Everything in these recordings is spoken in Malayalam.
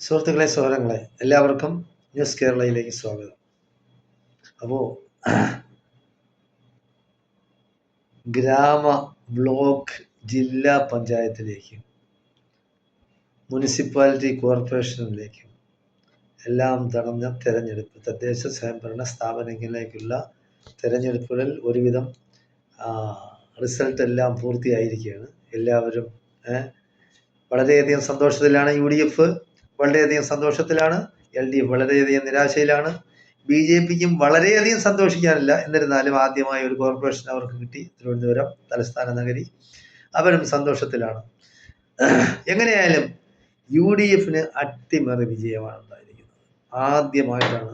സുഹൃത്തുക്കളെ, സഹോദരങ്ങളെ, എല്ലാവർക്കും ന്യൂസ് കേരളയിലേക്ക് സ്വാഗതം. അപ്പോൾ ഗ്രാമ, ബ്ലോക്ക്, ജില്ലാ പഞ്ചായത്തിലേക്കും മുനിസിപ്പാലിറ്റി കോർപ്പറേഷനിലേക്കും എല്ലാം നടന്ന തെരഞ്ഞെടുപ്പ്, തദ്ദേശ സ്വയംഭരണ സ്ഥാപനങ്ങളിലേക്കുള്ള തെരഞ്ഞെടുപ്പുകൾ ഒരുവിധം റിസൾട്ട് എല്ലാം പൂർത്തിയായിരിക്കുകയാണ്. എല്ലാവരും വളരെയധികം സന്തോഷത്തിലാണ്. UDF വളരെയധികം സന്തോഷത്തിലാണ്. LDF വളരെയധികം നിരാശയിലാണ്. BJPക്കും വളരെയധികം സന്തോഷിക്കാനില്ല. എന്നിരുന്നാലും ആദ്യമായി ഒരു കോർപ്പറേഷൻ അവർക്ക് കിട്ടി, തിരുവനന്തപുരം തലസ്ഥാന നഗരി. അവരും സന്തോഷത്തിലാണ്. എങ്ങനെയായാലും UDFന് അട്ടിമറി വിജയമാണ് ഉണ്ടായിരിക്കുന്നത്. ആദ്യമായിട്ടാണ്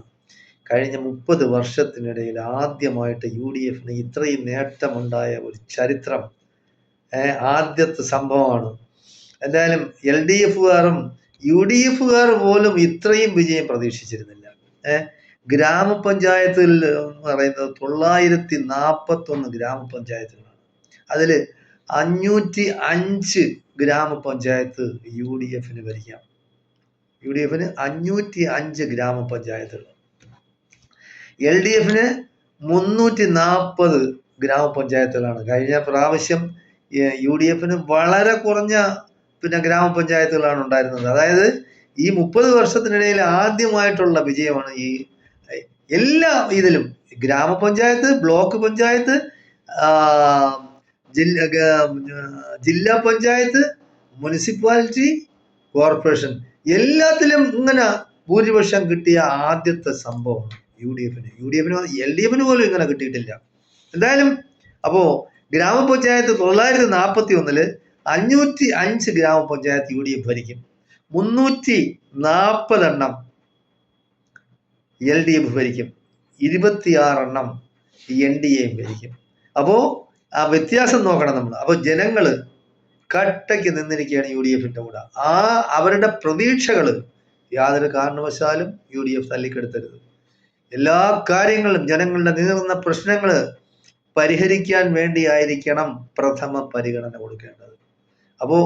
കഴിഞ്ഞ 30 വർഷത്തിനിടയിൽ ആദ്യമായിട്ട് UDFന് ഇത്രയും നേട്ടമുണ്ടായ ഒരു ചരിത്രം ആദ്യത്തെ സംഭവമാണ്. എന്തായാലും LDFകാരും UDFകാർ പോലും ഇത്രയും വിജയം പ്രതീക്ഷിച്ചിരുന്നില്ല. ഗ്രാമപഞ്ചായത്തിൽ എന്ന് പറയുന്നത് 941 ഗ്രാമപഞ്ചായത്തുകളാണ്. അതിൽ 505 ഗ്രാമപഞ്ചായത്ത് UDFന് ഭരിക്കാം. UDFന് 505 ഗ്രാമപഞ്ചായത്തുകൾ, LDFന് 340 ഗ്രാമപഞ്ചായത്തുകളാണ്. കഴിഞ്ഞ പ്രാവശ്യം UDFന് വളരെ കുറഞ്ഞ ഗ്രാമപഞ്ചായത്തുകളാണ് ഉണ്ടായിരുന്നത്. അതായത് ഈ 30 വർഷത്തിനിടയിൽ ആദ്യമായിട്ടുള്ള വിജയമാണ് ഈ എല്ലാ ഇതിലും. ഗ്രാമപഞ്ചായത്ത്, ബ്ലോക്ക് പഞ്ചായത്ത്, ജില്ലാ പഞ്ചായത്ത്, മുനിസിപ്പാലിറ്റി, കോർപ്പറേഷൻ, എല്ലാത്തിലും ഇങ്ങനെ ഭൂരിപക്ഷം കിട്ടിയ ആദ്യത്തെ സംഭവം UDFന്. LDFന് പോലും ഇങ്ങനെ കിട്ടിയിട്ടില്ല. എന്തായാലും അപ്പോ ഗ്രാമപഞ്ചായത്ത് 941 505 ഗ്രാമപഞ്ചായത്ത് UDF ഭരിക്കും. 340 എണ്ണം LDF ഭരിക്കും. 26 എണ്ണം NDA ഭരിക്കും. അപ്പോ ആ വ്യത്യാസം നോക്കണം നമ്മൾ. അപ്പോൾ ജനങ്ങള് കട്ടയ്ക്ക് നിന്നിരിക്കുകയാണ് UDFന്റെ കൂടെ. അവരുടെ പ്രതീക്ഷകൾ യാതൊരു കാരണവശാലും UDF തല്ലിക്കെടുത്തരുത്. എല്ലാ കാര്യങ്ങളും ജനങ്ങളുടെ നീറുന്ന പ്രശ്നങ്ങൾ പരിഹരിക്കാൻ വേണ്ടിയായിരിക്കണം പ്രഥമ പരിഗണന കൊടുക്കേണ്ടത്. അപ്പോൾ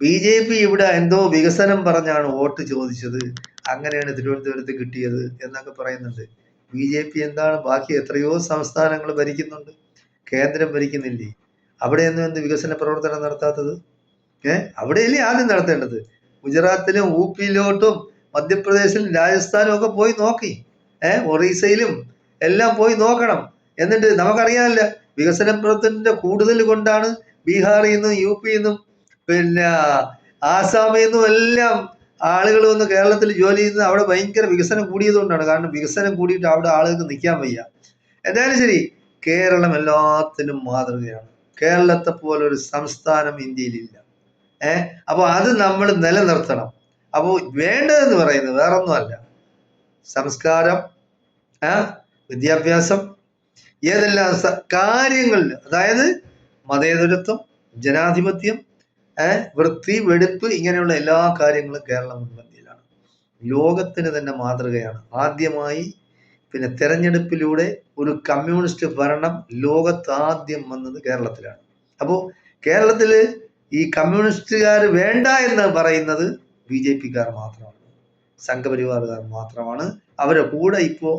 BJP ഇവിടെ എന്തോ വികസനം പറഞ്ഞാണ് വോട്ട് ചോദിച്ചത്, അങ്ങനെയാണ് തിരുവനന്തപുരത്ത് കിട്ടിയത് എന്നൊക്കെ പറയുന്നുണ്ട്. BJP എന്താണ്, ബാക്കി എത്രയോ സംസ്ഥാനങ്ങൾ ഭരിക്കുന്നുണ്ട്, കേന്ദ്രം ഭരിക്കുന്നില്ലേ? അവിടെയൊന്നും എന്ത് വികസന പ്രവർത്തനം നടത്താത്തത്? അവിടെയല്ലേ ആദ്യം നടത്തേണ്ടത്. ഗുജറാത്തിലും UPയിലോട്ടും മധ്യപ്രദേശിലും രാജസ്ഥാനും ഒക്കെ പോയി നോക്കി, ഒറീസയിലും എല്ലാം പോയി നോക്കണം. എന്നിട്ട് നമുക്കറിയാമല്ല, വികസന പ്രവർത്തനത്തിന്റെ കൂടുതൽ കൊണ്ടാണ് ബീഹാറിൽ നിന്നും UPയിൽ നിന്നും ആസാമിൽ നിന്നും എല്ലാം ആളുകൾ വന്ന് കേരളത്തിൽ ജോലി ചെയ്യുന്നത്. അവിടെ ഭയങ്കര വികസനം കൂടിയത് കൊണ്ടാണ്. കാരണം വികസനം കൂടിയിട്ട് അവിടെ ആളുകൾക്ക് നിൽക്കാൻ വയ്യ. എന്തായാലും ശരി, കേരളം എല്ലാത്തിനും മാതൃകയാണ്. കേരളത്തെ പോലൊരു സംസ്ഥാനം ഇന്ത്യയിലില്ല. അപ്പോൾ അത് നമ്മൾ നിലനിർത്തണം. അപ്പോൾ വേണ്ടതെന്ന് പറയുന്നത് വേറൊന്നുമല്ല, സംസ്കാരം, വിദ്യാഭ്യാസം, ഏതെല്ലാം കാര്യങ്ങളിൽ, അതായത് മതേതരത്വം, ജനാധിപത്യം, വൃത്തി, വെടിപ്പ്, ഇങ്ങനെയുള്ള എല്ലാ കാര്യങ്ങളും കേരളം മുൻപന്തിയിലാണ്. ലോകത്തിന് തന്നെ മാതൃകയാണ്. ആദ്യമായി തെരഞ്ഞെടുപ്പിലൂടെ ഒരു കമ്മ്യൂണിസ്റ്റ് ഭരണം ലോകത്ത് ആദ്യം വന്നത് കേരളത്തിലാണ്. അപ്പോൾ കേരളത്തിൽ ഈ കമ്മ്യൂണിസ്റ്റുകാർ വേണ്ട എന്ന് പറയുന്നത് BJPക്കാർ മാത്രമാണ്, സംഘപരിവാറുകാർ മാത്രമാണ്. അവരെ കൂടെ ഇപ്പോൾ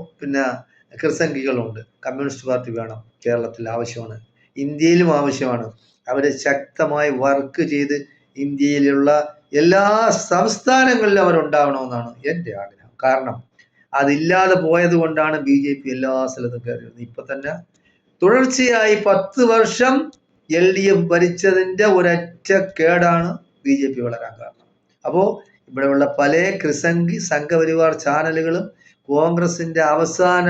ക്രിസംഖികളുണ്ട്. കമ്മ്യൂണിസ്റ്റ് പാർട്ടി വേണം, കേരളത്തിൽ ആവശ്യമാണ്, ഇന്ത്യയിലും ആവശ്യമാണ്. അവരെ ശക്തമായി വർക്ക് ചെയ്ത് ഇന്ത്യയിലുള്ള എല്ലാ സംസ്ഥാനങ്ങളിലും അവരുണ്ടാവണമെന്നാണ് എൻ്റെ ആഗ്രഹം. കാരണം അതില്ലാതെ പോയത് കൊണ്ടാണ് BJP എല്ലാ സ്ഥലത്തും കയറിയത്. ഇപ്പൊ തന്നെ തുടർച്ചയായി 10 വർഷം LDF ഭരിച്ചതിൻ്റെ ഒരൊറ്റ കേടാണ് BJP വളരാൻ കാരണം. അപ്പോൾ ഇവിടെയുള്ള പല സംഘപരിവാർ ചാനലുകളും കോൺഗ്രസിന്റെ അവസാന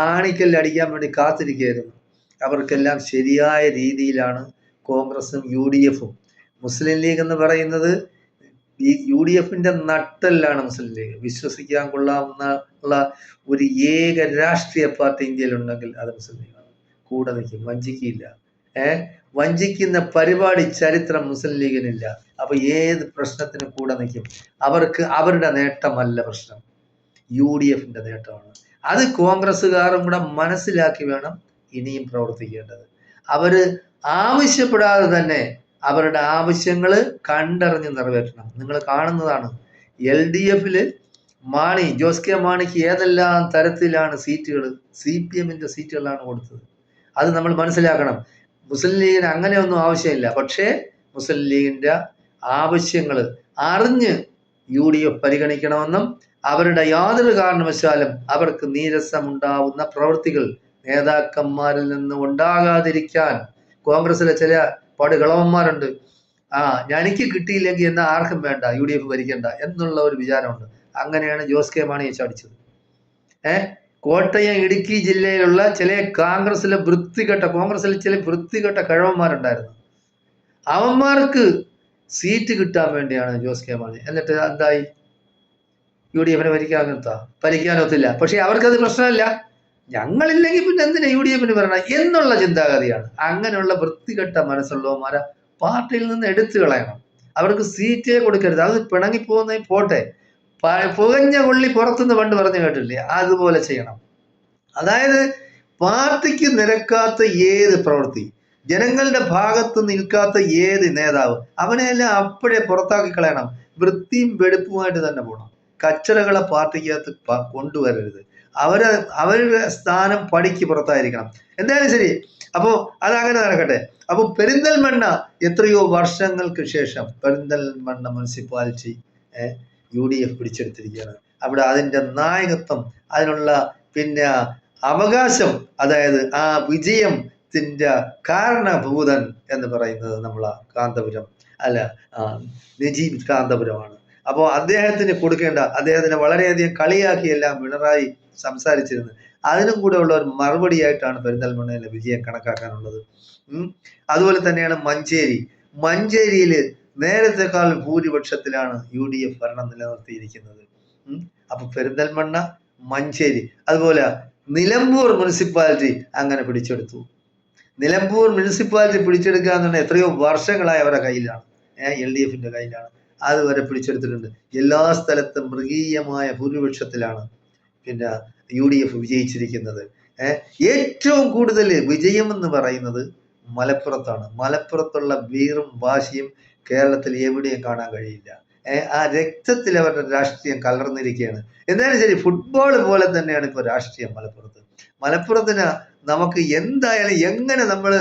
ആണിക്കല്ല് അടിക്കാൻ വേണ്ടി കാത്തിരിക്കുകയായിരുന്നു. അവർക്കെല്ലാം ശരിയായ രീതിയിലാണ് കോൺഗ്രസും UDFും. മുസ്ലിം ലീഗ് എന്ന് പറയുന്നത് ഈ UDFന്റെ നട്ടെല്ലാണ്. മുസ്ലിം ലീഗ് വിശ്വസിക്കാൻ കൊള്ളാവുന്ന ഒരു ഏക രാഷ്ട്രീയ പാർട്ടി ഇന്ത്യയിലുണ്ടെങ്കിൽ അത് മുസ്ലിം ലീഗാണ്. കൂടെ നിൽക്കും, വഞ്ചിക്കില്ല. വഞ്ചിക്കുന്ന പരിപാടി ചരിത്രം മുസ്ലിം ലീഗിനില്ല. അപ്പൊ ഏത് പ്രശ്നത്തിനും കൂടെ നിൽക്കും. അവർക്ക് അവരുടെ നേട്ടമല്ല പ്രശ്നം, UDFന്റെ നേട്ടമാണ്. അത് കോൺഗ്രസ്സുകാരും കൂടെ മനസ്സിലാക്കി വേണം ഇനിയും പ്രവർത്തിക്കേണ്ടത്. അവര് ആവശ്യപ്പെടാതെ തന്നെ അവരുടെ ആവശ്യങ്ങൾ കണ്ടറിഞ്ഞ് നിറവേറ്റണം. നിങ്ങൾ കാണുന്നതാണ്, LDF-ല് മാണി, ജോസ് കെ മാണിക്ക് ഏതെല്ലാം തരത്തിലാണ് സീറ്റുകൾ CPM-ന്റെ സീറ്റുകളാണ് കൊടുത്തത്. അത് നമ്മൾ മനസ്സിലാക്കണം. മുസ്ലിം ലീഗിന് അങ്ങനെയൊന്നും ആവശ്യമില്ല. പക്ഷേ മുസ്ലിം ലീഗിന്റെ ആവശ്യങ്ങൾ അറിഞ്ഞ് UDF പരിഗണിക്കണമെന്നും അവരുടെ യാതൊരു കാരണവശാലും അവർക്ക് നീരസമുണ്ടാവുന്ന പ്രവൃത്തികൾ നേതാക്കന്മാരിൽ നിന്ന് ഉണ്ടാകാതിരിക്കാൻ കോൺഗ്രസിലെ ചില പടുകളവന്മാരുണ്ട്. എനിക്ക് കിട്ടിയില്ലെങ്കിൽ എന്നാ ആർക്കും വേണ്ട, UDF ഭരിക്കണ്ട എന്നുള്ള ഒരു വിചാരമുണ്ട്. അങ്ങനെയാണ് ജോസ് കെ മാണിയെ ചാടിച്ചത്. കോട്ടയം, ഇടുക്കി ജില്ലയിലുള്ള ചില കോൺഗ്രസിലെ വൃത്തികെട്ട കഴിവന്മാരുണ്ടായിരുന്നു. അവന്മാർക്ക് സീറ്റ് കിട്ടാൻ വേണ്ടിയാണ് ജോസ് കെ മാണി. എന്നിട്ട് എന്തായി? UDF-നെ ഭരിക്കാനൊത്തില്ല. പക്ഷെ അവർക്കത് പ്രശ്നമല്ല. ഞങ്ങളില്ലെങ്കിൽ പിന്നെ എന്തിനാ UDF-ന് വരണം എന്നുള്ള ചിന്താഗതിയാണ്. അങ്ങനെയുള്ള വൃത്തികെട്ട മനസ്സുള്ളവന്മാരെ പാർട്ടിയിൽ നിന്ന് എടുത്തു കളയണം. അവർക്ക് സീറ്റേ കൊടുക്കരുത്. അത് പിണങ്ങിപ്പോകുന്ന പോട്ടെ, പുകഞ്ഞ കൊള്ളി പുറത്തുനിന്ന് പണ്ട് പറഞ്ഞു കേട്ടില്ലേ, അതുപോലെ ചെയ്യണം. അതായത് പാർട്ടിക്ക് നിരക്കാത്ത ഏത് പ്രവൃത്തി, ജനങ്ങളുടെ ഭാഗത്ത് നിൽക്കാത്ത ഏത് നേതാവ്, അവനെല്ലാം അപ്പോഴേ പുറത്താക്കി കളയണം. വൃത്തിയും വെടുപ്പുമായിട്ട് തന്നെ പോകണം. കച്ചറകളെ പാർട്ടിക്കകത്ത് കൊണ്ടുവരരുത്. അവരുടെ സ്ഥാനം പടിക്ക് പുറത്തായിരിക്കണം. എന്തായാലും ശരി, അപ്പോ അതങ്ങനെ നടക്കട്ടെ. അപ്പൊ പെരിന്തൽമണ്ണ എത്രയോ വർഷങ്ങൾക്ക് ശേഷം പെരിന്തൽമണ്ണ മുനിസിപ്പാലിറ്റി UDF പിടിച്ചെടുത്തിരിക്കുകയാണ്. അവിടെ അതിന്റെ നായകത്വം, അതിനുള്ള പിന്നെ അവകാശം, അതായത് ആ വിജയത്തിന്റെ കാരണഭൂതൻ എന്ന് പറയുന്നത് നമ്മളെ കാന്തപുരം നജീബ് കാന്തപുരമാണ്. അപ്പോൾ അദ്ദേഹത്തിന് കൊടുക്കേണ്ട, അദ്ദേഹത്തിനെ വളരെയധികം കളിയാക്കിയെല്ലാം പിണറായി സംസാരിച്ചിരുന്നു. അതിനും കൂടെ ഉള്ള ഒരു മറുപടിയായിട്ടാണ് പെരിന്തൽമണ്ണയിലെ വിജയം കണക്കാക്കാനുള്ളത്. അതുപോലെ തന്നെയാണ് മഞ്ചേരിയിൽ നേരത്തെക്കാൾ ഭൂരിപക്ഷത്തിലാണ് UDF ഭരണം നിലനിർത്തിയിരിക്കുന്നത്. അപ്പൊ പെരിന്തൽമണ്ണ, മഞ്ചേരി, അതുപോലെ നിലമ്പൂർ മുനിസിപ്പാലിറ്റി അങ്ങനെ പിടിച്ചെടുത്തു. നിലമ്പൂർ മുനിസിപ്പാലിറ്റി പിടിച്ചെടുക്കുക എന്ന് പറഞ്ഞാൽ എത്രയോ വർഷങ്ങളായി അവരുടെ കയ്യിലാണ്, LDF-ന്റെ കയ്യിലാണ്. അതുവരെ പിടിച്ചെടുത്തിട്ടുണ്ട്. എല്ലാ സ്ഥലത്തും മൃഗീയമായ ഭൂരിപക്ഷത്തിലാണ് പിന്നെ UDF വിജയിച്ചിരിക്കുന്നത്. ഏറ്റവും കൂടുതൽ വിജയം എന്ന് പറയുന്നത് മലപ്പുറത്താണ്. മലപ്പുറത്തുള്ള വീറും വാശിയും കേരളത്തിൽ എവിടെയും കാണാൻ കഴിയില്ല. ആ രക്തത്തിൽ അവരുടെ രാഷ്ട്രീയം കലർന്നിരിക്കുകയാണ്. എന്തായാലും ശരി, ഫുട്ബോൾ പോലെ തന്നെയാണ് ഇപ്പോൾ രാഷ്ട്രീയം മലപ്പുറത്തിന് നമുക്ക് എന്തായാലും എങ്ങനെ നമ്മൾ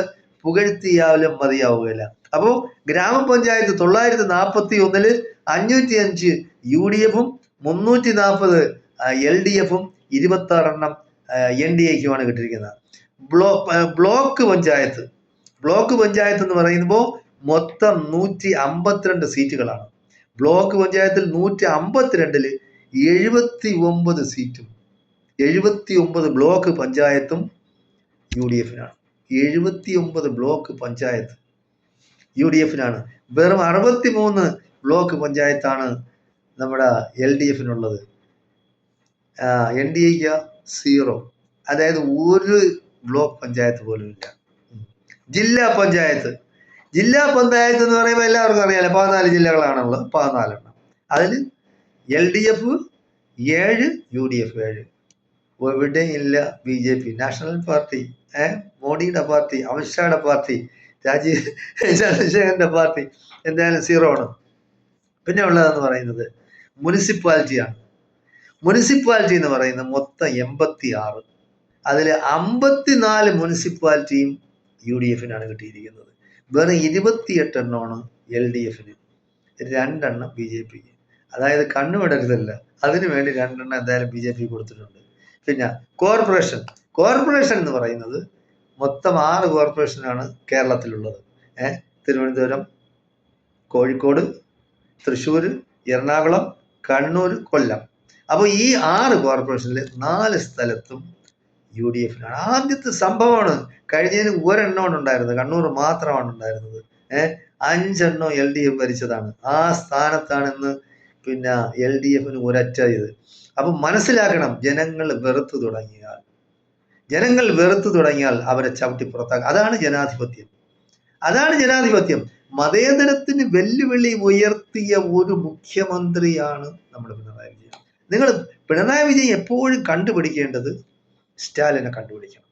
പുകഴ്ത്തിയാലും മതിയാവുകയില്ല. അപ്പോ ഗ്രാമപഞ്ചായത്ത് 941-ൽ 505 UDF-ഉം 340 LDF-ഉം 26 NDA-ക്കുമാണ് കിട്ടിയിരിക്കുന്നത്. ബ്ലോക്ക് പഞ്ചായത്ത് എന്ന് പറയുമ്പോൾ മൊത്തം 152 സീറ്റുകളാണ്. ബ്ലോക്ക് പഞ്ചായത്തിൽ 152-ൽ 79 സീറ്റും 79 ബ്ലോക്ക് പഞ്ചായത്തും UDF-നാണ്. 79 ബ്ലോക്ക് പഞ്ചായത്ത് UDF-നാണ്. വെറും 63 ബ്ലോക്ക് പഞ്ചായത്താണ് നമ്മുടെ LDF-നുള്ളത്. NDA-ക്ക് 0, അതായത് ഒരു ബ്ലോക്ക് പഞ്ചായത്ത് പോലും ഇല്ല. ജില്ലാ പഞ്ചായത്ത് എന്ന് പറയുമ്പോൾ എല്ലാവർക്കും അറിയാലോ, 14 ജില്ലകളാണുള്ളത്, 14 എണ്ണം. അതിൽ LDF 7, UDF 7. എവിടെയും ഇല്ല BJP, നാഷണൽ പാർട്ടി, മോഡിയുടെ പാർട്ടി, അമിത്ഷായുടെ പാർട്ടി, രാജീവ് ചന്ദ്രശേഖരന്റെ പാർട്ടി, എന്തായാലും 0 ആണ്. പിന്നെ ഉള്ളതെന്ന് പറയുന്നത് മുനിസിപ്പാലിറ്റിയാണ്. മുനിസിപ്പാലിറ്റി എന്ന് പറയുന്നത് മൊത്തം 86. അതിൽ 54 മുനിസിപ്പാലിറ്റിയും UDF-നാണ് കിട്ടിയിരിക്കുന്നത്. വെറും 28 എണ്ണമാണ് LDF-ന്, 2 എണ്ണം BJP-ക്ക്. അതായത് കണ്ണുവിടരുതല്ല, അതിനു വേണ്ടി 2 എണ്ണം എന്തായാലും BJP കൊടുത്തിട്ടുണ്ട്. പിന്നെ കോർപ്പറേഷൻ എന്ന് പറയുന്നത് മൊത്തം 6 കോർപ്പറേഷനാണ് കേരളത്തിലുള്ളത്. തിരുവനന്തപുരം, കോഴിക്കോട്, തൃശ്ശൂർ, എറണാകുളം, കണ്ണൂർ, കൊല്ലം. അപ്പോൾ ഈ 6 കോർപ്പറേഷനിൽ 4 സ്ഥലത്തും UDF-നാണ്. ആദ്യത്തെ സംഭവമാണ്. കഴിഞ്ഞതിന് 1 എണ്ണമാണ് ഉണ്ടായിരുന്നത്, കണ്ണൂർ മാത്രമാണ് ഉണ്ടായിരുന്നത്. 5 എണ്ണം LDF ഭരിച്ചതാണ്. ആ സ്ഥാനത്താണ് ഇന്ന് പിന്നെ LDF-ന് ഒരൊറ്റ ഇത്. അപ്പൊ മനസ്സിലാക്കണം, ജനങ്ങൾ വെറുത്തു തുടങ്ങിയാൽ അവരെ ചവിട്ടി പുറത്താക്കുക. അതാണ് ജനാധിപത്യം. മതേതരത്തിന് വെല്ലുവിളി ഉയർത്തിയ ഒരു മുഖ്യമന്ത്രിയാണ് നമ്മുടെ പിണറായി വിജയൻ. നിങ്ങൾ പിണറായി വിജയൻ എപ്പോഴും കണ്ടുപിടിക്കേണ്ടത് സ്റ്റാലിനെ കണ്ടുപിടിക്കണം,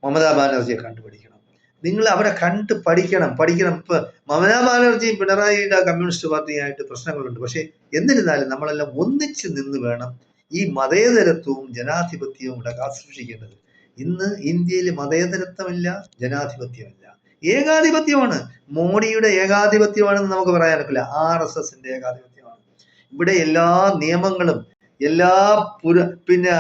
മമതാ ബാനർജിയെ കണ്ടുപിടിക്കണം. നിങ്ങൾ അവരെ കണ്ട് പഠിക്കണം. ഇപ്പൊ മമതാ ബാനർജിയും പിണറായിയുടെ കമ്മ്യൂണിസ്റ്റ് പാർട്ടിയായിട്ട് പ്രശ്നങ്ങളുണ്ട്. പക്ഷെ എന്നിരുന്നാലും നമ്മളെല്ലാം ഒന്നിച്ച് നിന്ന് വേണം ഈ മതേതരത്വവും ജനാധിപത്യവും ഇവിടെ കാത്തുസൂക്ഷിക്കേണ്ടത്. ഇന്ന് ഇന്ത്യയിൽ മതേതരത്വമില്ല, ജനാധിപത്യമില്ല, ഏകാധിപത്യമാണ്. മോഡിയുടെ ഏകാധിപത്യമാണെന്ന് നമുക്ക് പറയാൻ പറ്റില്ല, RSSന്റെ ഏകാധിപത്യമാണ്. ഇവിടെ എല്ലാ നിയമങ്ങളും എല്ലാ പിന്നെ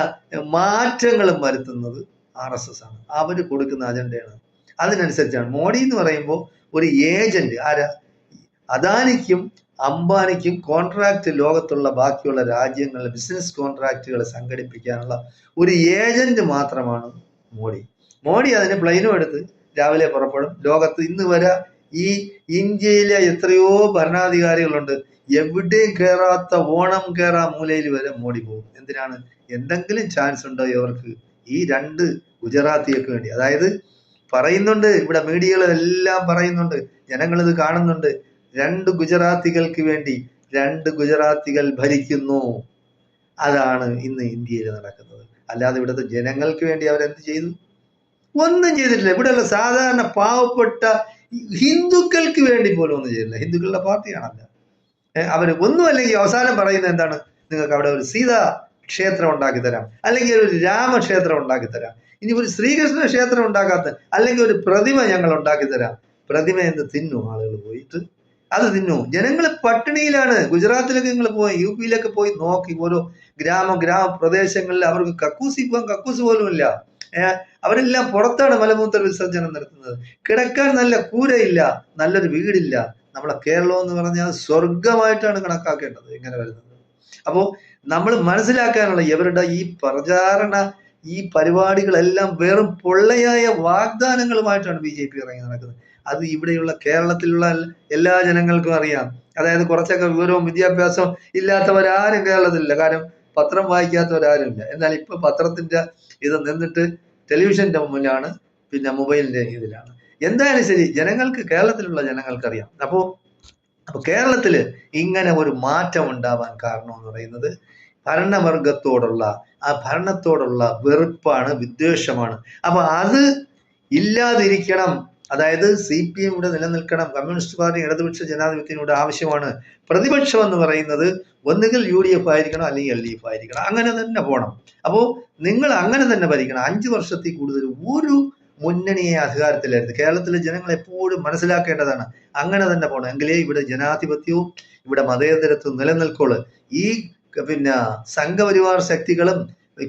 മാറ്റങ്ങളും വരുത്തുന്നത് RSS ആണ്. അവര് കൊടുക്കുന്ന അജണ്ടയാണ്, അതിനനുസരിച്ചാണ്. മോഡി എന്ന് പറയുമ്പോൾ ഒരു ഏജന്റ്. ആരാ? അദാനിക്കും അംബാനിക്കും കോൺട്രാക്ട് ലോകത്തുള്ള ബാക്കിയുള്ള രാജ്യങ്ങളിൽ ബിസിനസ് കോൺട്രാക്റ്റുകൾ സംഘടിപ്പിക്കാനുള്ള ഒരു ഏജന്റ് മാത്രമാണ് മോഡി അതിന് പ്ലെയിനും എടുത്ത് രാവിലെ പുറപ്പെടും. ലോകത്ത് ഇന്ന് വരെ ഈ ഇന്ത്യയിലെ എത്രയോ ഭരണാധികാരികളുണ്ട്, എവിടെയും കയറാത്ത ഓണം കയറാ മൂലയിൽ വരെ മോഡി പോകും. എന്തിനാണ്? എന്തെങ്കിലും ചാൻസ് ഉണ്ടോ ഇവർക്ക് ഈ രണ്ട് ഗുജറാത്തിയൊക്കെ വേണ്ടി? അതായത് പറയുന്നുണ്ട്, ഇവിടെ മീഡിയകളെല്ലാം പറയുന്നുണ്ട്, ജനങ്ങളിത് കാണുന്നുണ്ട്, 2 ഗുജറാത്തികൾക്ക് വേണ്ടി 2 ഗുജറാത്തികൾ ഭരിക്കുന്നു. അതാണ് ഇന്ന് ഇന്ത്യയിൽ നടക്കുന്നത്. അല്ലാതെ ഇവിടുത്തെ ജനങ്ങൾക്ക് വേണ്ടി അവരെന്ത് ചെയ്തു? ഒന്നും ചെയ്തിട്ടില്ല. ഇവിടെയുള്ള സാധാരണ പാവപ്പെട്ട ഹിന്ദുക്കൾക്ക് വേണ്ടി പോലും ഒന്നും ചെയ്തില്ല. ഹിന്ദുക്കളുടെ പാർട്ടിയാണല്ല അവര്. ഒന്നും അല്ലെങ്കിൽ അവസാനം പറയുന്നത് എന്താണ്? നിങ്ങൾക്ക് അവിടെ ഒരു സീതാ ക്ഷേത്രം ഉണ്ടാക്കി തരാം, അല്ലെങ്കിൽ ഒരു രാമക്ഷേത്രം ഉണ്ടാക്കി തരാം, ഇനി ഒരു ശ്രീകൃഷ്ണ ക്ഷേത്രം ഉണ്ടാക്കാത്ത, അല്ലെങ്കിൽ ഒരു പ്രതിമ ഞങ്ങൾ ഉണ്ടാക്കി തരാം. പ്രതിമ എന്ന് തിന്നു ആളുകൾ പോയിട്ട്, അത് തിന്നു. ജനങ്ങൾ പട്ടിണിയിലാണ്. ഗുജറാത്തിലൊക്കെ നിങ്ങൾ പോയി, UP-യിലൊക്കെ പോയി നോക്കി, ഓരോ ഗ്രാമപ്രദേശങ്ങളിൽ അവർക്ക് കക്കൂസ് പോലും ഇല്ല. അവരെല്ലാം പുറത്താണ് മലമൂത്ര വിസർജനം നടത്തുന്നത്. കിടക്കാൻ നല്ല കൂരയില്ല, നല്ലൊരു വീടില്ല. നമ്മളെ കേരളം എന്ന് പറഞ്ഞാൽ സ്വർഗമായിട്ടാണ് കണക്കാക്കേണ്ടത് ഇങ്ങനെ വരുന്നത്. അപ്പോ നമ്മൾ മനസ്സിലാക്കാനുള്ള ഇവരുടെ ഈ പ്രചാരണ ഈ പരിപാടികളെല്ലാം വെറും പൊള്ളയായ വാഗ്ദാനങ്ങളുമായിട്ടാണ് BJP ഇറങ്ങി നടക്കുന്നത്. അത് ഇവിടെയുള്ള കേരളത്തിലുള്ള എല്ലാ ജനങ്ങൾക്കും അറിയാം. അതായത് കുറച്ചൊക്കെ വിവരവും വിദ്യാഭ്യാസവും ഇല്ലാത്തവരാരും കേരളത്തിലില്ല. കാരണം പത്രം വായിക്കാത്തവരാരും ഇല്ല. എന്നാൽ ഇപ്പൊ പത്രത്തിന്റെ ഇത് നിന്നിട്ട് ടെലിവിഷന്റെ മുന്നിലാണ്, പിന്നെ മൊബൈലിന്റെ ഇതിലാണ്. എന്തായാലും ശരി, കേരളത്തിലുള്ള ജനങ്ങൾക്കറിയാം. അപ്പോ കേരളത്തില് ഇങ്ങനെ ഒരു മാറ്റം ഉണ്ടാവാൻ കാരണം എന്ന് പറയുന്നത് ഭരണവർഗത്തോടുള്ള ആ ഭരണത്തോടുള്ള വെറുപ്പാണ്, വിദ്വേഷമാണ്. അപ്പൊ അത് ഇല്ലാതിരിക്കണം. അതായത് CPM ഇവിടെ നിലനിൽക്കണം. കമ്മ്യൂണിസ്റ്റ് പാർട്ടി ഇടതുപക്ഷ ജനാധിപത്യത്തിനോട് ആവശ്യമാണ്. പ്രതിപക്ഷം എന്ന് പറയുന്നത് ഒന്നുകിൽ UDF ആയിരിക്കണം, അല്ലെങ്കിൽ LDF ആയിരിക്കണം. അങ്ങനെ തന്നെ പോകണം. അപ്പോൾ നിങ്ങൾ അങ്ങനെ തന്നെ ഭരിക്കണം. 5 വർഷത്തിൽ കൂടുതൽ ഒരു മുന്നണിയെ അധികാരത്തിലായിരുന്നു. കേരളത്തിലെ ജനങ്ങൾ എപ്പോഴും മനസ്സിലാക്കേണ്ടതാണ്, അങ്ങനെ തന്നെ പോകണം. എങ്കിലേ ഇവിടെ ജനാധിപത്യവും ഇവിടെ മതേതരത്വം നിലനിൽക്കുള്ളൂ. ഈ പിന്നെ സംഘപരിവാർ ശക്തികളും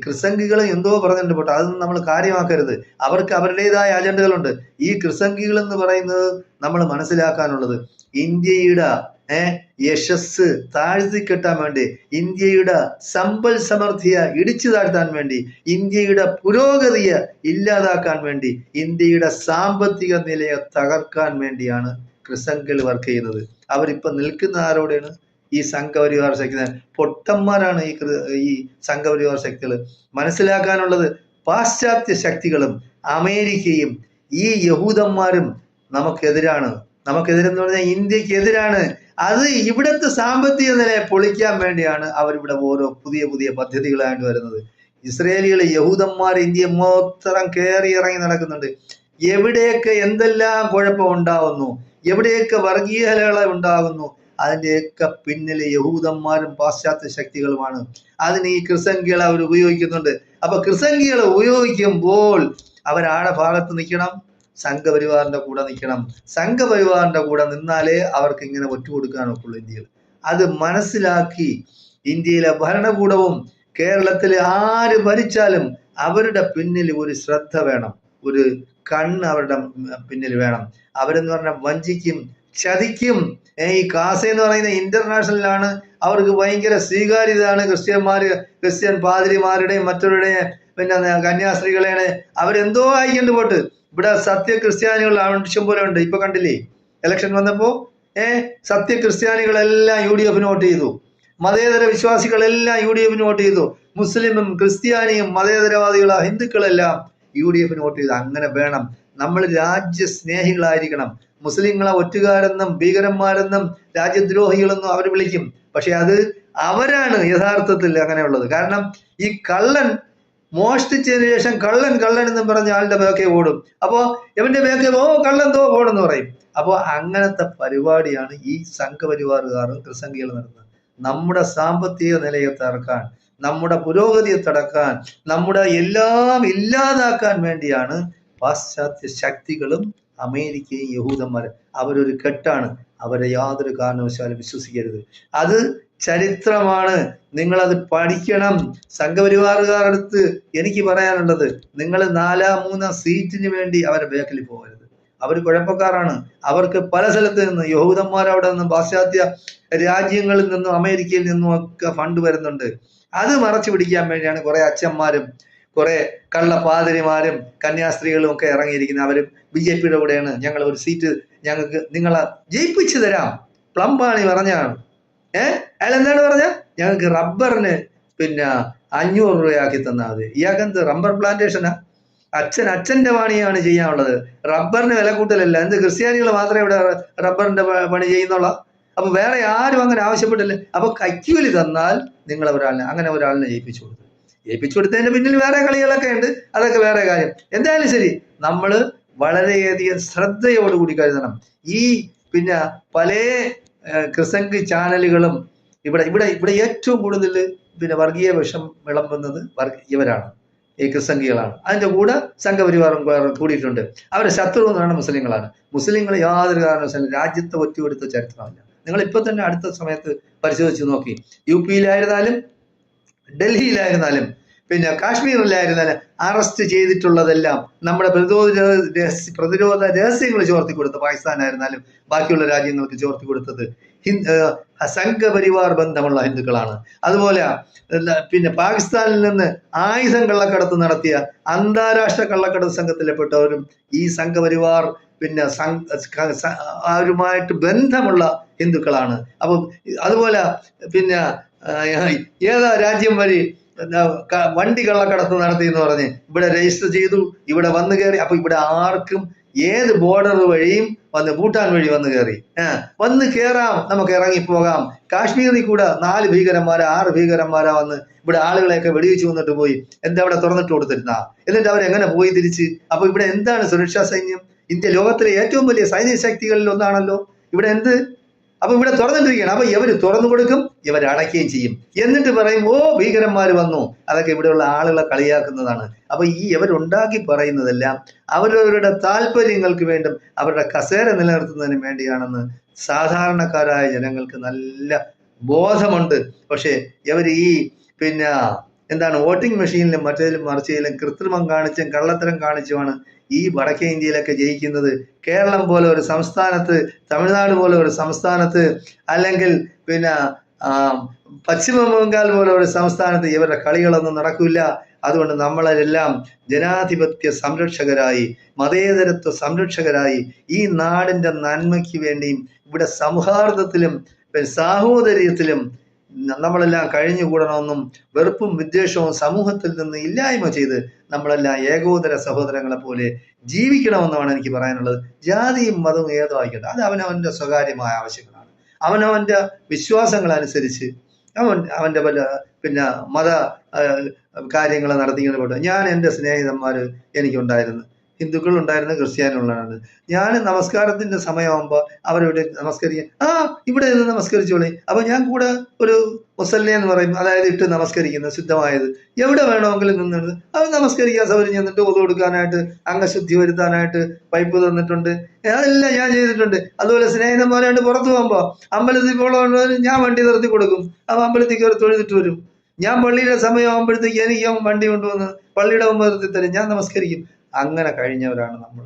ക്രിസംഗികളും എന്തോ പറഞ്ഞിട്ടുണ്ട് പോട്ടെ, അതൊന്നും നമ്മൾ കാര്യമാക്കരുത്. അവർക്ക് അവരുടേതായ അജണ്ടകളുണ്ട്. ഈ ക്രിസംഗികൾ എന്ന് പറയുന്നത് നമ്മൾ മനസ്സിലാക്കാനുള്ളത് ഇന്ത്യയുടെ യശസ് താഴ്ത്തിക്കെട്ടാൻ വേണ്ടി, ഇന്ത്യയുടെ സമ്പൽ സമൃദ്ധിയെ ഇടിച്ചു താഴ്ത്താൻ വേണ്ടി, ഇന്ത്യയുടെ പുരോഗതിയെ ഇല്ലാതാക്കാൻ വേണ്ടി, ഇന്ത്യയുടെ സാമ്പത്തിക നിലയെ തകർക്കാൻ വേണ്ടിയാണ് ക്രിസംഗികൾ വർക്ക് ചെയ്യുന്നത്. അവരിപ്പൊ നിൽക്കുന്ന ആരോടെയാണ്? ഈ സംഘപരിവാർ ശക്തി. പൊട്ടന്മാരാണ് ഈ സംഘപരിവാർ ശക്തികൾ. മനസ്സിലാക്കാനുള്ളത്, പാശ്ചാത്യ ശക്തികളും അമേരിക്കയും ഈ യഹൂദന്മാരും നമുക്കെതിരാണ്. നമുക്കെതിരെന്ന് പറഞ്ഞാൽ ഇന്ത്യക്ക് എതിരാണ്. അത് ഇവിടുത്തെ സാമ്പത്തിക നിലയെ പൊളിക്കാൻ വേണ്ടിയാണ് അവരിവിടെ ഓരോ പുതിയ പദ്ധതികളായിട്ട് വരുന്നത്. ഇസ്രയേലികൾ, യഹൂദന്മാർ ഇന്ത്യ മൊത്തം കയറി ഇറങ്ങി നടക്കുന്നുണ്ട്. എവിടെയൊക്കെ എന്തെല്ലാം കുഴപ്പം ഉണ്ടാവുന്നു, എവിടെയൊക്കെ വർഗീയതകൾ ഉണ്ടാകുന്നു, അതിൻ്റെയൊക്കെ പിന്നിൽ യഹൂദന്മാരും പാശ്ചാത്യ ശക്തികളുമാണ്. അതിന് ഈ ക്രിസംഖ്യകൾ അവർ ഉപയോഗിക്കുന്നുണ്ട്. അപ്പൊ ക്രിസംഖ്യകൾ ഉപയോഗിക്കുമ്പോൾ അവരാടെ ഭാഗത്ത് നിൽക്കണം, സംഘപരിവാറിന്റെ കൂടെ നിൽക്കണം. സംഘപരിവാറിന്റെ കൂടെ നിന്നാലേ അവർക്ക് ഇങ്ങനെ ഒറ്റുകൊടുക്കാനൊക്കെയുള്ളൂ ഇന്ത്യയിൽ. അത് മനസ്സിലാക്കി ഇന്ത്യയിലെ ഭരണകൂടവും കേരളത്തിലെ ആര് ഭരിച്ചാലും അവരുടെ പിന്നിൽ ഒരു ശ്രദ്ധ വേണം, ഒരു കണ്ണ് അവരുടെ പിന്നിൽ വേണം. അവരെന്ന് പറഞ്ഞാൽ വഞ്ചിക്കും, ചതിക്കും. ഈ കാസ എന്ന് പറയുന്ന ഇന്റർനാഷണലാണ്, അവർക്ക് ഭയങ്കര സ്വീകാര്യതയാണ്. ക്രിസ്ത്യൻ പാതിരിമാരുടെയും മറ്റവരുടെയും പിന്നെ കന്യാസ്ത്രീകളെയാണ് അവരെന്തോ ആയിക്കൊണ്ട് പോട്ട്. ഇവിടെ സത്യ ക്രിസ്ത്യാനികൾ ആവശ്യം പോലെ ഉണ്ട്. ഇപ്പൊ കണ്ടില്ലേ ഇലക്ഷൻ വന്നപ്പോ സത്യ ക്രിസ്ത്യാനികളെല്ലാം UDF വോട്ട് ചെയ്തു. മതേതര വിശ്വാസികളെല്ലാം UDF വോട്ട് ചെയ്തു. മുസ്ലിമും ക്രിസ്ത്യാനിയും മതേതരവാദികളാ ഹിന്ദുക്കളെല്ലാം UDF വോട്ട് ചെയ്തു. അങ്ങനെ വേണം. നമ്മൾ രാജ്യസ്നേഹികളായിരിക്കണം. മുസ്ലിങ്ങളെ ഒറ്റുകാരെന്നും ഭീകരന്മാരെന്നും രാജ്യദ്രോഹികളെന്നും അവർ വിളിക്കും. പക്ഷെ അത് അവരാണ് യഥാർത്ഥത്തിൽ അങ്ങനെയുള്ളത്. കാരണം ഈ കള്ളൻ മോഷ്ടിച്ചതിന് ശേഷം കള്ളൻ കള്ളൻ എന്ന് പറഞ്ഞ ആളുടെ ബേക്കെ ഓടും. അപ്പോ ഇവന്റെ ബേക്കെ കള്ളൻ ഓടെന്ന് പറയും. അപ്പോൾ അങ്ങനത്തെ പരിപാടിയാണ് ഈ സംഘപരിവാറുകാരും ക്രിസംഖികളും നടത്തുന്നത്. നമ്മുടെ സാമ്പത്തിക നിലയെ തകർക്കാൻ, നമ്മുടെ പുരോഗതിയെ തടക്കാൻ, നമ്മുടെ എല്ലാം ഇല്ലാതാക്കാൻ വേണ്ടിയാണ് പാശ്ചാത്യ ശക്തികളും അമേരിക്കയും യഹൂദന്മാരും. അവരൊരു കെട്ടാണ്. അവരെ യാതൊരു കാരണവശാലും വിശ്വസിക്കരുത്. അത് ചരിത്രമാണ്. നിങ്ങളത് പഠിക്കണം. സംഘപരിവാറുകാരടുത്ത് എനിക്ക് പറയാനുള്ളത്, നിങ്ങൾ 4-3 സീറ്റിന് വേണ്ടി അവരുടെ ബേക്കിൽ പോകരുത്. അവർ കുഴപ്പക്കാരാണ്. അവർക്ക് പല സ്ഥലത്ത് നിന്ന് യഹൂദന്മാരവിടെ നിന്നും പാശ്ചാത്യ രാജ്യങ്ങളിൽ നിന്നും അമേരിക്കയിൽ നിന്നും ഒക്കെ ഫണ്ട് വരുന്നുണ്ട്. അത് മറച്ചു പിടിക്കാൻ വേണ്ടിയാണ് കുറെ അച്ഛന്മാരും കുറെ കള്ളപ്പാതിരിമാരും കന്യാസ്ത്രീകളും ഒക്കെ ഇറങ്ങിയിരിക്കുന്നത്. അവരും BJPയുടെ കൂടെയാണ്. ഞങ്ങൾ ഒരു സീറ്റ് ഞങ്ങൾക്ക് നിങ്ങളെ ജയിപ്പിച്ചു തരാം. പ്ലംബാണി പറഞ്ഞാണ്. അയാൾ എന്താണ് പറഞ്ഞ, ഞങ്ങൾക്ക് റബ്ബറിന് 500 രൂപയാക്കി തന്നാൽ മതി. ഇയാൾക്കെന്ത് റബ്ബർ പ്ലാന്റേഷനാ? അച്ഛന്റെ പണിയാണ് ചെയ്യാനുള്ളത്. റബ്ബറിന് വില കൂട്ടലല്ല. എന്ത് ക്രിസ്ത്യാനികൾ മാത്രമേ ഇവിടെ റബ്ബറിന്റെ പണി ചെയ്യുന്നുള്ള? അപ്പൊ വേറെ ആരും അങ്ങനെ ആവശ്യപ്പെട്ടില്ല. അപ്പൊ കൈക്കൂലി തന്നാൽ നിങ്ങൾ ഒരാളിനെ ജയിപ്പിച്ചു കൊടുത്തതിന്റെ പിന്നിൽ വേറെ കളികളൊക്കെ ഉണ്ട്. അതൊക്കെ വേറെ കാര്യം. എന്തായാലും ശരി, നമ്മൾ വളരെയധികം ശ്രദ്ധയോടുകൂടി കരുതണം. ഈ പല ക്രിസംഖി ചാനലുകളും ഇവിടെ ഏറ്റവും കൂടുതൽ വർഗീയ വിഷം വിളമ്പുന്നത് ഇവരാണ്, ഈ ക്രിസംഖികളാണ്. അതിന്റെ കൂടെ സംഘപരിവാറും കൂടിയിട്ടുണ്ട്. അവരുടെ ശത്രു എന്ന് പറയുന്നത് മുസ്ലിങ്ങളാണ്. മുസ്ലിങ്ങൾ യാതൊരു കാരണവശാലും രാജ്യത്തെ ഒറ്റുകൊടുത്ത ചരിത്രമല്ല. നിങ്ങൾ ഇപ്പൊ തന്നെ അടുത്ത സമയത്ത് പരിശോധിച്ച് നോക്കി. UP-യിലായിരുന്നാലും ഡൽഹിയിലായിരുന്നാലും കാശ്മീരിലായിരുന്നാലും അറസ്റ്റ് ചെയ്തിട്ടുള്ളതെല്ലാം നമ്മുടെ പ്രതിരോധ രഹസ്യങ്ങൾ ചോർത്തി കൊടുത്ത്, പാകിസ്ഥാനായിരുന്നാലും ബാക്കിയുള്ള രാജ്യങ്ങൾക്ക് ചോർത്തി കൊടുത്തത് സംഘപരിവാർ ബന്ധമുള്ള ഹിന്ദുക്കളാണ്. അതുപോലെ പാകിസ്ഥാനിൽ നിന്ന് ആയുധം കള്ളക്കടത്ത് നടത്തിയ അന്താരാഷ്ട്ര കള്ളക്കടത്ത് സംഘത്തിൽപ്പെട്ടവരും ഈ സംഘപരിവാർ അവരുമായിട്ട് ബന്ധമുള്ള ഹിന്ദുക്കളാണ്. അപ്പൊ അതുപോലെ ഏതാ രാജ്യം വഴി വണ്ടി കള്ളക്കടത്ത് നടത്തി എന്ന് പറഞ്ഞ് ഇവിടെ രജിസ്റ്റർ ചെയ്തു, ഇവിടെ വന്നു കയറി. അപ്പൊ ഇവിടെ ആർക്കും ഏത് ബോർഡർ വഴിയും ഭൂട്ടാൻ വഴി വന്നു കയറി വന്ന് കയറാം, നമുക്ക് ഇറങ്ങിപ്പോകാം. കാശ്മീരിൽ കൂടെ 4 ഭീകരന്മാരാ 6 ഭീകരന്മാരാ വന്ന് ഇവിടെ ആളുകളെയൊക്കെ വെടിവെച്ച് വന്നിട്ട് പോയി. എന്താ അവിടെ തുറന്നിട്ട് കൊടുത്തിരുന്ന? എന്നിട്ട് അവരെങ്ങനെ പോയി തിരിച്ച്? അപ്പൊ ഇവിടെ എന്താണ് സുരക്ഷാ സൈന്യം? ഇന്ത്യ ലോകത്തിലെ ഏറ്റവും വലിയ സൈനിക ശക്തികളിൽ ഒന്നാണല്ലോ. ഇവിടെ എന്ത്? അപ്പൊ ഇവിടെ തുറന്നിട്ടിരിക്കുകയാണ്. അപ്പൊ ഇവര് തുറന്നു കൊടുക്കും, ഇവർ അടയ്ക്കുകയും ചെയ്യും. എന്നിട്ട് പറയും ഭീകരന്മാർ വന്നു. അതൊക്കെ ഇവിടെയുള്ള ആളുകളെ കളിയാക്കുന്നതാണ്. അപ്പൊ ഇവരുണ്ടാക്കി പറയുന്നതെല്ലാം അവരവരുടെ താല്പര്യങ്ങൾക്ക് വേണ്ടും അവരുടെ കസേര നിലനിർത്തുന്നതിന് വേണ്ടിയാണെന്ന് സാധാരണക്കാരായ ജനങ്ങൾക്ക് നല്ല ബോധമുണ്ട്. പക്ഷെ ഇവർ വോട്ടിംഗ് മെഷീനിലും മറ്റേതിലും മറിച്ചതിലും കൃത്രിമം കാണിച്ചും കള്ളത്തരം കാണിച്ചുമാണ് ഈ വടക്കേ ഇന്ത്യയിലൊക്കെ ജയിക്കുന്നത്. കേരളം പോലെ ഒരു സംസ്ഥാനത്ത്, തമിഴ്നാട് പോലെ ഒരു സംസ്ഥാനത്ത്, അല്ലെങ്കിൽ പശ്ചിമ ബംഗാൾ പോലെ ഒരു സംസ്ഥാനത്ത് ഇവരുടെ കളികളൊന്നും നടക്കില്ല. അതുകൊണ്ട് നമ്മളെല്ലാം ജനാധിപത്യ സംരക്ഷകരായി, മതേതരത്വ സംരക്ഷകരായി, ഈ നാടിന്റെ നന്മയ്ക്ക് വേണ്ടിയും ഇവിടെ സൗഹാർദ്ദത്തിലും സാഹോദര്യത്തിലും നമ്മളെല്ലാം കഴിഞ്ഞുകൂടണമെന്നും വെറുപ്പും വിദ്വേഷവും സമൂഹത്തിൽ നിന്ന് ഇല്ലായ്മ ചെയ്ത് നമ്മളെല്ലാം ഏകോദര സഹോദരങ്ങളെ പോലെ ജീവിക്കണമെന്നാണ് എനിക്ക് പറയാനുള്ളത്. ജാതിയും മതവും ഏതോ ആയിക്കോട്ടെ, അത് അവനവന്റെ സ്വകാര്യമായ ആവശ്യങ്ങളാണ്. അവനവന്റെ വിശ്വാസങ്ങൾ അനുസരിച്ച് അവന്റെ മത കാര്യങ്ങൾ നടത്തിക്കുന്നത് കൊണ്ട് ഞാൻ എൻ്റെ സ്നേഹിതന്മാര് എനിക്കുണ്ടായിരുന്നു, ഹിന്ദുക്കളുണ്ടായിരുന്നു, ക്രിസ്ത്യാനികളുണ്ടായിരുന്നു. ഞാൻ നമസ്കാരത്തിന്റെ സമയമാകുമ്പോൾ അവരോട് നമസ്കരിക്കാൻ ഇവിടെ നിന്ന് നമസ്കരിച്ചോളി. അപ്പൊ ഞാൻ കൂടെ ഒരു മുസല്ലി എന്ന് പറയും, അതായത് ഇട്ട് നമസ്കരിക്കുന്നത് ശുദ്ധമായത്, എവിടെ വേണമെങ്കിലും നിന്നിട്ട് അത് നമസ്കരിക്കാൻ സൗകര്യം ചെന്നിട്ട് ഒതു കൊടുക്കാനായിട്ട്, അംഗശുദ്ധി വരുത്താനായിട്ട് പൈപ്പ് തന്നിട്ടുണ്ട്. അതെല്ലാം ഞാൻ ചെയ്തിട്ടുണ്ട്. അതുപോലെ സ്നേഹിതന്മാരായിട്ട് പുറത്തു പോകുമ്പോ അമ്പലത്തിൽ പോകണമെന്ന് ഞാൻ വണ്ടി നിർത്തി കൊടുക്കും. അപ്പൊ അമ്പലത്തിൽ കയറി തൊഴുതിട്ട് വരും. ഞാൻ പള്ളിയുടെ സമയമാകുമ്പോഴത്തേക്ക് എനിക്ക് വണ്ടി കൊണ്ടുവന്ന് പള്ളിയുടെ മുമ്പ് നിർത്തി തരും, ഞാൻ നമസ്കരിക്കും. അങ്ങനെ കഴിഞ്ഞവരാണ് നമ്മൾ.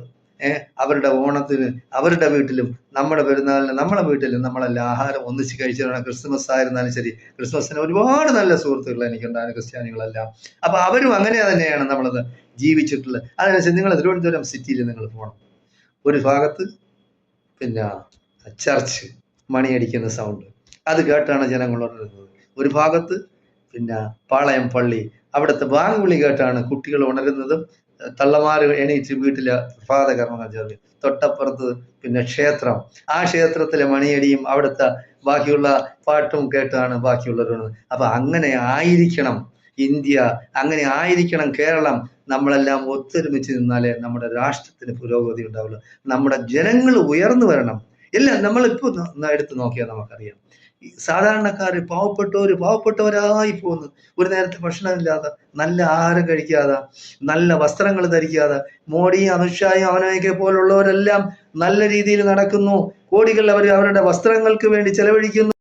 അവരുടെ ഓണത്തിന് അവരുടെ വീട്ടിലും നമ്മുടെ പെരുന്നാളിന് നമ്മളെ വീട്ടിലും നമ്മളെല്ലാം ആഹാരം ഒന്നിച്ച് കഴിച്ചവരാണ്. ക്രിസ്മസ് ആയിരുന്നാലും ശരി, ക്രിസ്മസിന് ഒരുപാട് നല്ല സുഹൃത്തുക്കൾ എനിക്കുണ്ടായിരുന്നു, ക്രിസ്ത്യാനികളെല്ലാം. അപ്പൊ അവരും അങ്ങനെ തന്നെയാണ് നമ്മളത് ജീവിച്ചിട്ടുള്ളത്. അതിനനുസരിച്ച് നിങ്ങൾ തിരുവനന്തപുരം സിറ്റിയിൽ നിങ്ങൾ പോകണം. ഒരു ഭാഗത്ത് ചർച്ച് മണിയടിക്കുന്ന സൗണ്ട്, അത് കേട്ടാണ് ജനങ്ങൾ ഉണരുന്നത്. ഒരു ഭാഗത്ത് പാളയം പള്ളി, അവിടുത്തെ ബാങ്ക് വിളി കേട്ടാണ് കുട്ടികൾ ഉണരുന്നതും തള്ളമാര് എണീറ്റ് വീട്ടിലെ പ്രഭാതകർമ്മങ്ങൾ ചേർന്ന്. തൊട്ടപ്പുറത്ത് ക്ഷേത്രം, ആ ക്ഷേത്രത്തിലെ മണിയടിയും അവിടുത്തെ ബാക്കിയുള്ള പാട്ടും കേട്ടാണ് ബാക്കിയുള്ളവർ. അപ്പൊ അങ്ങനെ ആയിരിക്കണം. ഇന്ത്യ, അങ്ങനെ ആയിരിക്കണം കേരളം. നമ്മളെല്ലാം ഒത്തൊരുമിച്ച് നിന്നാലേ നമ്മുടെ രാഷ്ട്രത്തിന് പുരോഗതി ഉണ്ടാവുള്ളൂ. നമ്മുടെ ജനങ്ങൾ ഉയർന്നു വരണം. എല്ലാം നമ്മളിപ്പോ എടുത്തു നോക്കിയാൽ നമുക്കറിയാം, സാധാരണക്കാര് പാവപ്പെട്ടവരായി പോകുന്നു. ഒരു നേരത്തെ ഭക്ഷണമില്ലാതെ, നല്ല ആഹാരം കഴിക്കാതെ, നല്ല വസ്ത്രങ്ങൾ ധരിക്കാതെ. മോഡി, അമിത്ഷായും അവനൊക്കെ പോലുള്ളവരെല്ലാം നല്ല രീതിയിൽ നടക്കുന്നു. കോടികൾ അവർ അവരുടെ വസ്ത്രങ്ങൾക്ക് വേണ്ടി ചെലവഴിക്കുന്നു.